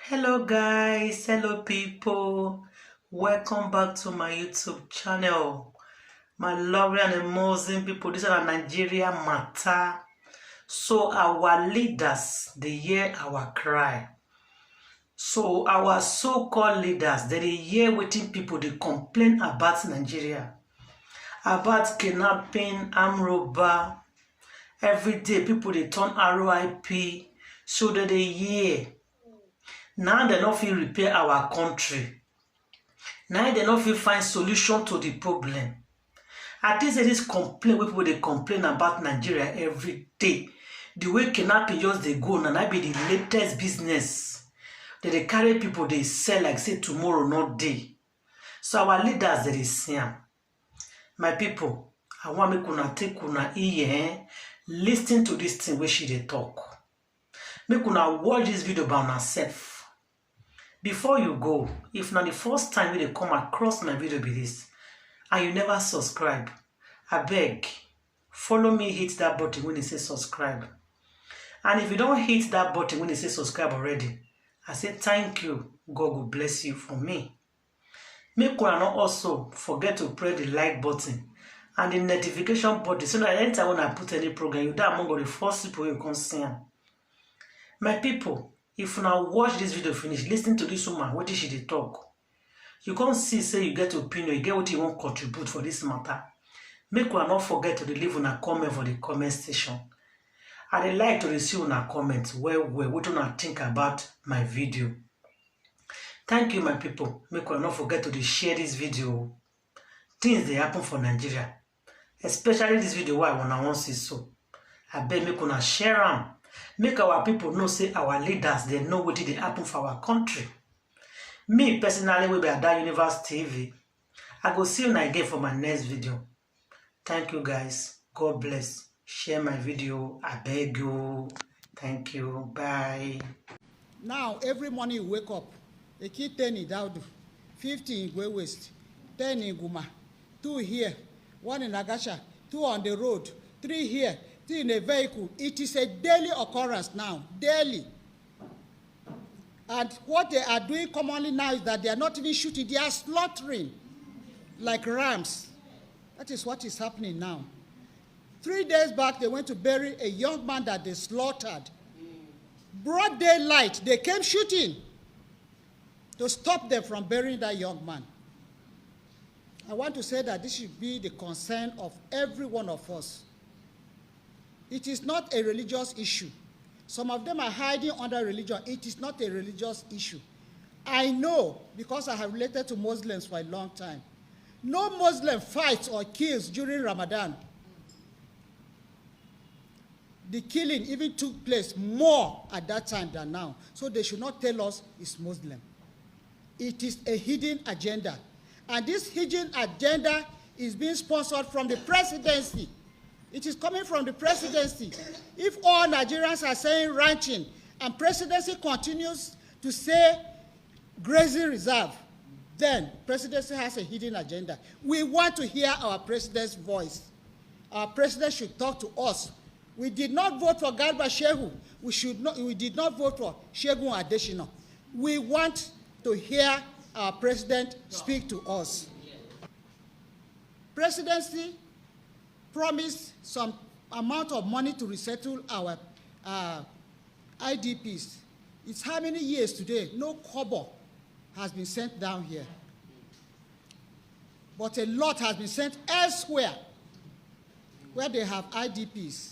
Hello guys, hello people, welcome back to my YouTube channel. My lovely and amazing people, this is a Nigerian matter. So our leaders, they hear our cry. So our so-called leaders, they hear wetin people they complain about Nigeria, about kidnapping, armed robber. Every day people they turn RIP, so that they hear. Now they no fit repair our country. Now they no fit find solution to the problem. At least this complaint wey people dey complain about Nigeria every day. The way kidnapping just dey go na be the latest business. They carry people they sell like say tomorrow not day. So our leaders they see am. My people, I want make una take una ear, listen to this thing wey she dey talk. Make una watch this video by una self. Before you go, if not the first time you come across my video be this, and you never subscribe, I beg, follow me, hit that button when it says subscribe. And if you don't hit that button when it says subscribe already, I say thank you, God will bless you for me. Make una not also forget to press the like button and the notification button so that anytime when I put any program, you're among the first people you can see. My people, if you now watch this video finish, listen to this woman, what did she talk? You can't see, say you get opinion, you get what you want to contribute for this matter. Make you not forget to leave una comment for the comment section. I like to receive una comment what you think about my video. Thank you, my people. Make you not forget to share this video. Things they happen for Nigeria, especially this video why I want to see so. I beg make una share them. Make our people know, say our leaders, they know what did happen for our country. Me, personally, will be at that Universe TV. I go see you again for my next video. Thank you, guys. God bless. Share my video. I beg you. Thank you. Bye. Now, every morning you wake up, they keep 10 in Daudu, 50 in Gwe West, 10 in Guma, 2 here, 1 in Agasha, 2 on the road, 3 here, 3 in a vehicle. It is a daily occurrence now, daily. And what they are doing commonly now is that they are not even shooting, they are slaughtering like rams. That is what is happening now. 3 days back, they went to bury a young man that they slaughtered. Broad daylight, they came shooting to stop them from burying that young man. I want to say that this should be the concern of every one of us. It is not a religious issue. Some of them are hiding under religion. It is not a religious issue. I know, because I have related to Muslims for a long time. No Muslim fights or kills during Ramadan. The killing even took place more at that time than now. So they should not tell us it's Muslim. It is a hidden agenda. And this hidden agenda is being sponsored from the presidency. It is coming from the presidency. If all Nigerians are saying ranching and presidency continues to say grazing reserve, then presidency has a hidden agenda. We want to hear our president's voice. Our president should talk to us. We did not vote for Garba Shehu. We did not vote for Segun Adesina. We want to hear our president speak to us. Presidency promised some amount of money to resettle our IDPs. It's how many years today? No kobo has been sent down here. But a lot has been sent elsewhere where they have IDPs.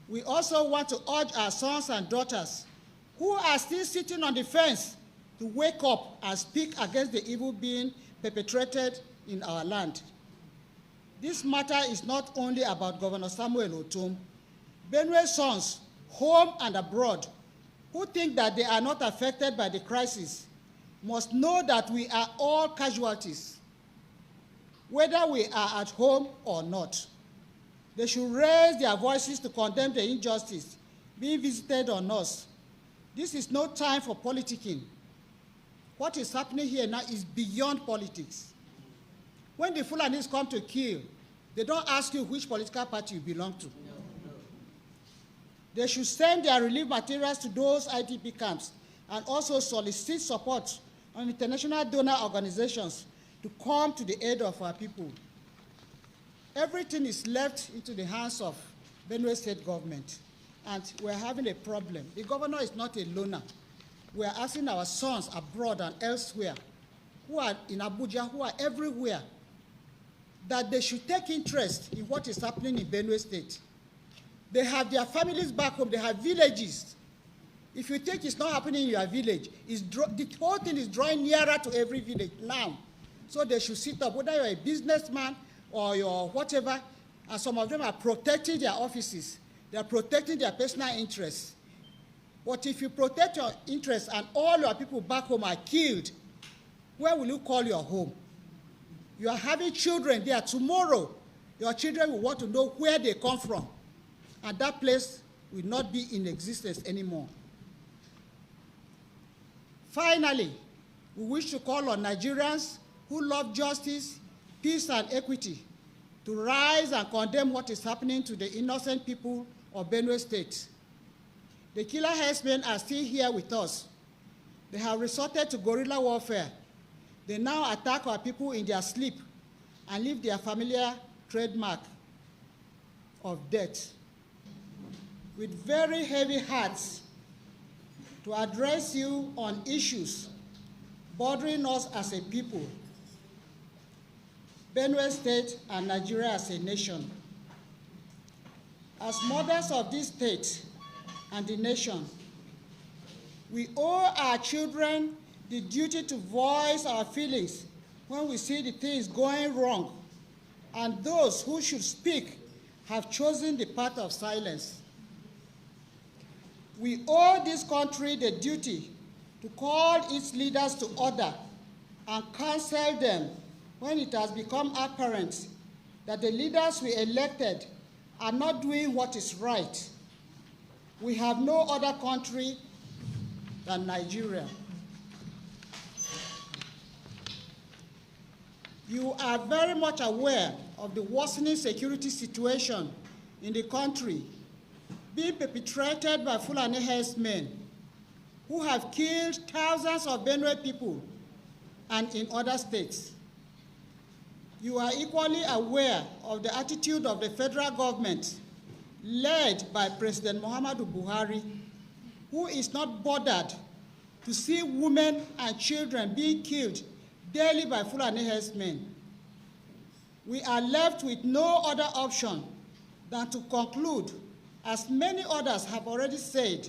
We also want to urge our sons and daughters who are still sitting on the fence to wake up and speak against the evil being perpetrated in our land. This matter is not only about Governor Samuel Otom. Benue sons, home and abroad, who think that they are not affected by the crisis, must know that we are all casualties, whether we are at home or not. They should raise their voices to condemn the injustice being visited on us. This is no time for politicking. What is happening here now is beyond politics. When the Fulanis come to kill, they don't ask you which political party you belong to. They should send their relief materials to those IDP camps and also solicit support on international donor organizations to come to the aid of our people. Everything is left into the hands of Benue State government, and we're having a problem. The governor is not a loner. We're asking our sons abroad and elsewhere, who are in Abuja, who are everywhere, that they should take interest in what is happening in Benue State. They have their families back home, they have villages. If you think it's not happening in your village, the whole thing is drawing nearer to every village now. So they should sit up, whether you're a businessman or you're whatever, and some of them are protecting their offices. They are protecting their personal interests. But if you protect your interests and all your people back home are killed, where will you call your home? You are having children there. Tomorrow, your children will want to know where they come from. And that place will not be in existence anymore. Finally, we wish to call on Nigerians who love justice, peace, and equity to rise and condemn what is happening to the innocent people of Benue State. The killer herdsmen are still here with us. They have resorted to guerrilla warfare. They now attack our people in their sleep and leave their familiar trademark of death. With very heavy hearts, to address you on issues bothering us as a people, Benue State and Nigeria as a nation. As mothers of this state and the nation, we owe our children the duty to voice our feelings when we see the things going wrong, and those who should speak have chosen the path of silence. We owe this country the duty to call its leaders to order and counsel them when it has become apparent that the leaders we elected are not doing what is right. We have no other country than Nigeria. You are very much aware of the worsening security situation in the country being perpetrated by Fulani herdsmen who have killed thousands of Benue people and in other states. You are equally aware of the attitude of the federal government led by President Muhammadu Buhari, who is not bothered to see women and children being killed daily by Fulani herdsmen. We are left with no other option than to conclude, as many others have already said,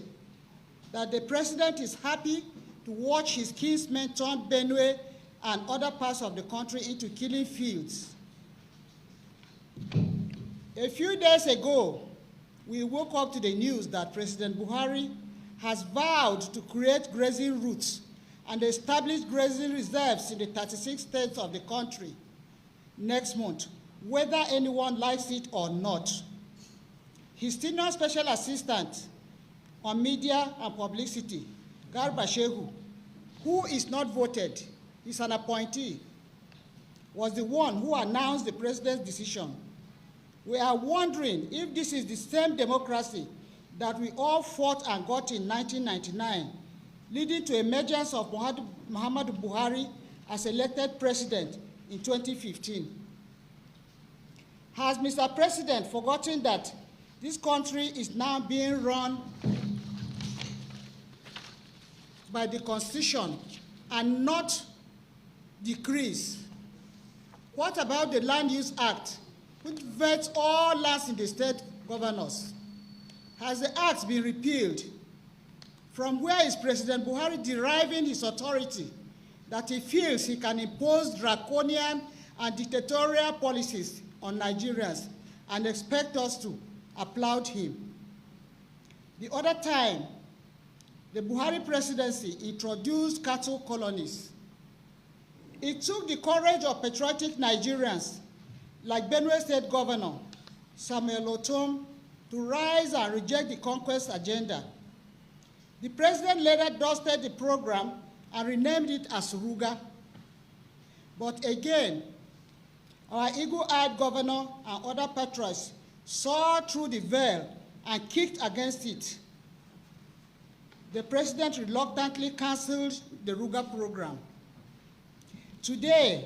that the president is happy to watch his kinsmen turn Benue and other parts of the country into killing fields. A few days ago, we woke up to the news that President Buhari has vowed to create grazing routes and establish grazing reserves in the 36 states of the country next month, whether anyone likes it or not. His senior special assistant on media and publicity, Garba Shehu, who is not voted, is an appointee, was the one who announced the president's decision. We are wondering if this is the same democracy that we all fought and got in 1999, leading to emergence of Muhammadu Buhari as elected president in 2015. Has Mr. President forgotten that this country is now being run by the Constitution and not decrees? What about the Land Use Act, which vets all lands in the state governors? Has the act been repealed? From where is President Buhari deriving his authority that he feels he can impose draconian and dictatorial policies on Nigerians and expect us to applaud him? The other time, the Buhari presidency introduced cattle colonies. It took the courage of patriotic Nigerians like Benue State Governor Samuel Otom to rise and reject the conquest agenda. The president later dusted the program and renamed it as Ruga. But again, our eagle-eyed governor and other patriots saw through the veil and kicked against it. the president reluctantly canceled the Ruga program. Today,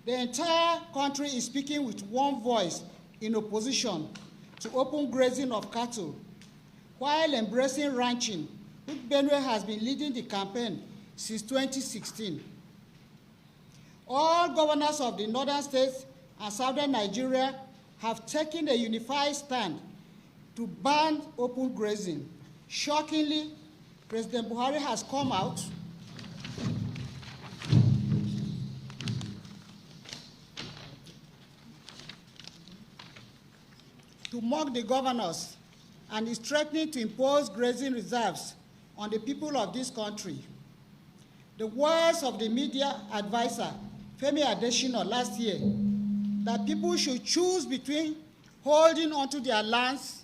the entire country is speaking with one voice in opposition to open grazing of cattle, while embracing ranching, which Benue has been leading the campaign since 2016. All governors of the northern states and southern Nigeria have taken a unified stand to ban open grazing. Shockingly, President Buhari has come out to mock the governors and is threatening to impose grazing reserves on the people of this country. The words of the media advisor, Femi Adesina, last year, that people should choose between holding onto their lands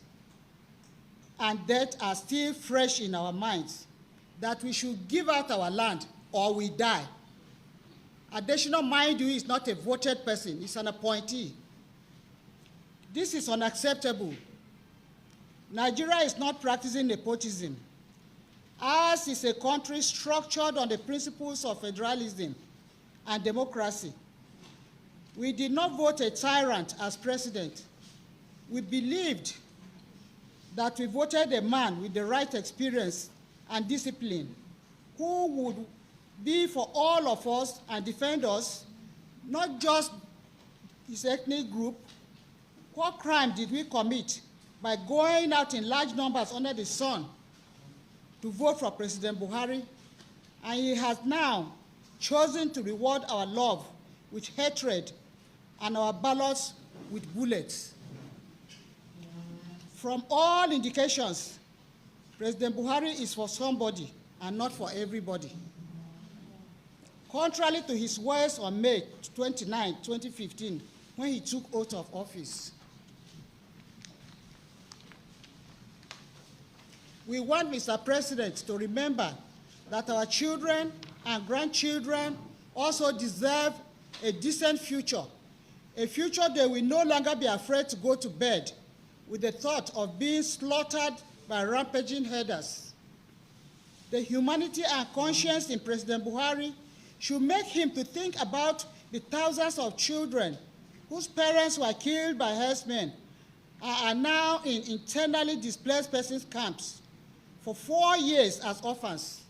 and death are still fresh in our minds, that we should give out our land or we die. Adesina, mind you, is not a voted person, he's an appointee. This is unacceptable. Nigeria is not practicing nepotism. Ours is a country structured on the principles of federalism and democracy. We did not vote a tyrant as president. We believed that we voted a man with the right experience and discipline who would be for all of us and defend us, not just his ethnic group. What crime did we commit by going out in large numbers under the sun to vote for President Buhari? And he has now chosen to reward our love with hatred and our ballots with bullets. From all indications, President Buhari is for somebody and not for everybody. Contrary to his words on May 29, 2015, when he took oath of office. We want Mr. President to remember that our children and grandchildren also deserve a decent future, a future they will no longer be afraid to go to bed with the thought of being slaughtered by rampaging herders. The humanity and conscience in President Buhari should make him to think about the thousands of children whose parents were killed by herdsmen and are now in internally displaced persons camps for 4 years as orphans.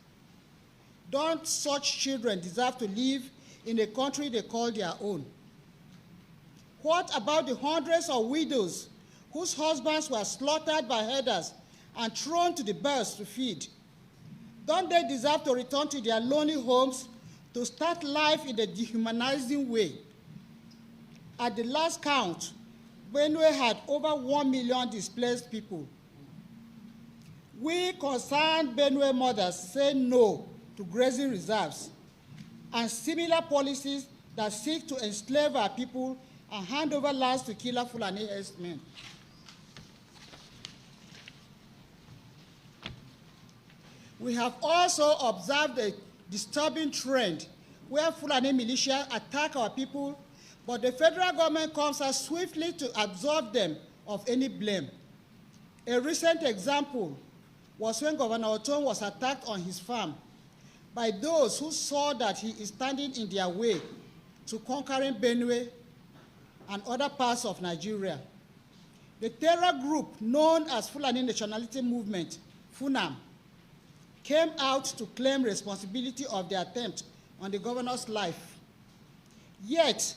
Don't such children deserve to live in a country they call their own? What about the hundreds of widows whose husbands were slaughtered by herders and thrown to the birds to feed? Don't they deserve to return to their lonely homes to start life in a dehumanizing way? At the last count, Benue had over 1 million displaced people. We concerned Benue mothers say no to grazing reserves and similar policies that seek to enslave our people and hand over lands to killer Fulani herdsmen. We have also observed a disturbing trend where Fulani militia attack our people, but the federal government comes out swiftly to absolve them of any blame. A recent example was when Governor Oton was attacked on his farm by those who saw that he is standing in their way to conquering Benue and other parts of Nigeria. The terror group known as Fulani Nationality Movement, FUNAM, came out to claim responsibility of the attempt on the governor's life. Yet,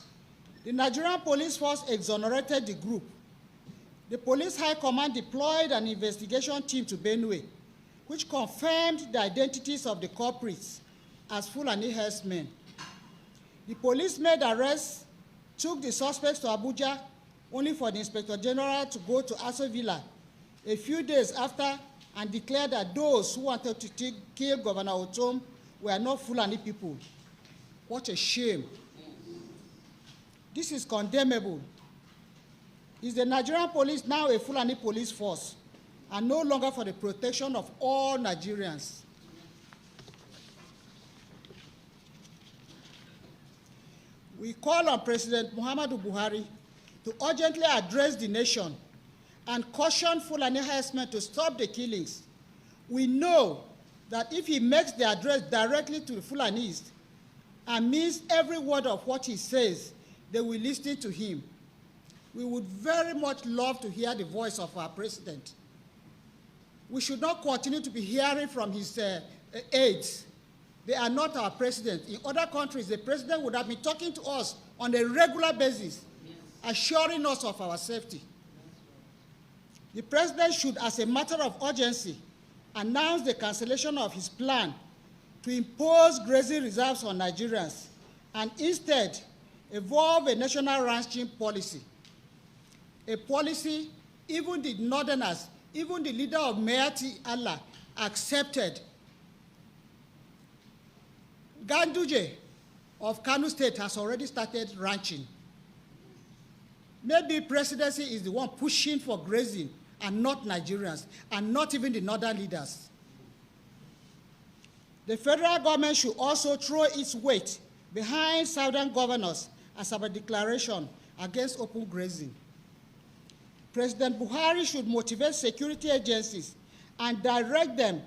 the Nigerian police force exonerated the group. The police high command deployed an investigation team to Benue, which confirmed the identities of the culprits as Fulani herdsmen. The police made arrests, took the suspects to Abuja, only for the Inspector General to go to Aso Villa a few days after and declared that those who wanted to kill Governor Otom were not Fulani people. What a shame. This is condemnable. Is the Nigerian police now a Fulani police force and no longer for the protection of all Nigerians? We call on President Muhammadu Buhari to urgently address the nation and caution Fulani herdsmen to stop the killings, We know that if he makes the address directly to the Fulanese and means every word of what he says, they will listen to him. We would very much love to hear the voice of our president. We should not continue to be hearing from his aides. They are not our president. In other countries, the president would have been talking to us on a regular basis, assuring us of our safety. The president should, as a matter of urgency, announce the cancellation of his plan to impose grazing reserves on Nigerians and instead evolve a national ranching policy. A policy even the northerners, even the leader of Marryied Allah, accepted. Ganduje of Kano State has already started ranching. Maybe presidency is the one pushing for grazing and not Nigerians, and not even the northern leaders. The federal government should also throw its weight behind southern governors as a declaration against open grazing. President Buhari should motivate security agencies and direct them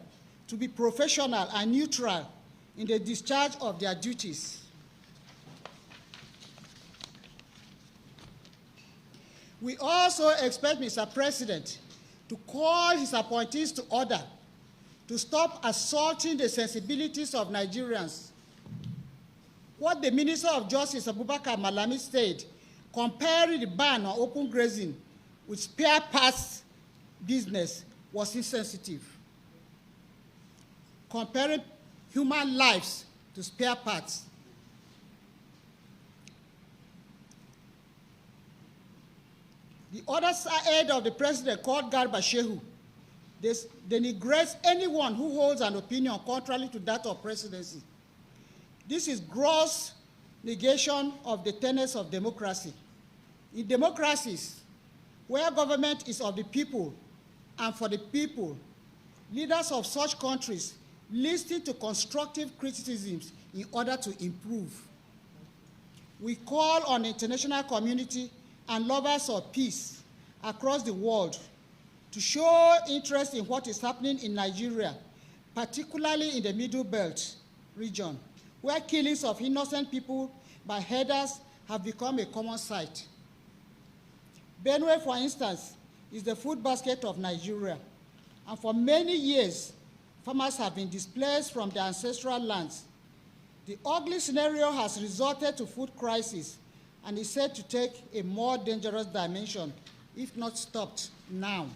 to be professional and neutral in the discharge of their duties. We also expect Mr. President to call his appointees to order to stop assaulting the sensibilities of Nigerians. What the Minister of Justice, Abubakar Malami, said, comparing the ban on open grazing with spare parts business, was insensitive. Comparing human lives to spare parts. The other side of the president, called Garba Shehu, denigrates anyone who holds an opinion contrary to that of presidency. This is gross negation of the tenets of democracy. In democracies, where government is of the people and for the people, leaders of such countries listen to constructive criticisms in order to improve. We call on the international community and lovers of peace across the world to show interest in what is happening in Nigeria, particularly in the Middle Belt region, where killings of innocent people by herders have become a common sight. Benue, for instance, is the food basket of Nigeria, and for many years, farmers have been displaced from their ancestral lands. The ugly scenario has resulted to food crisis and is said to take a more dangerous dimension if not stopped now.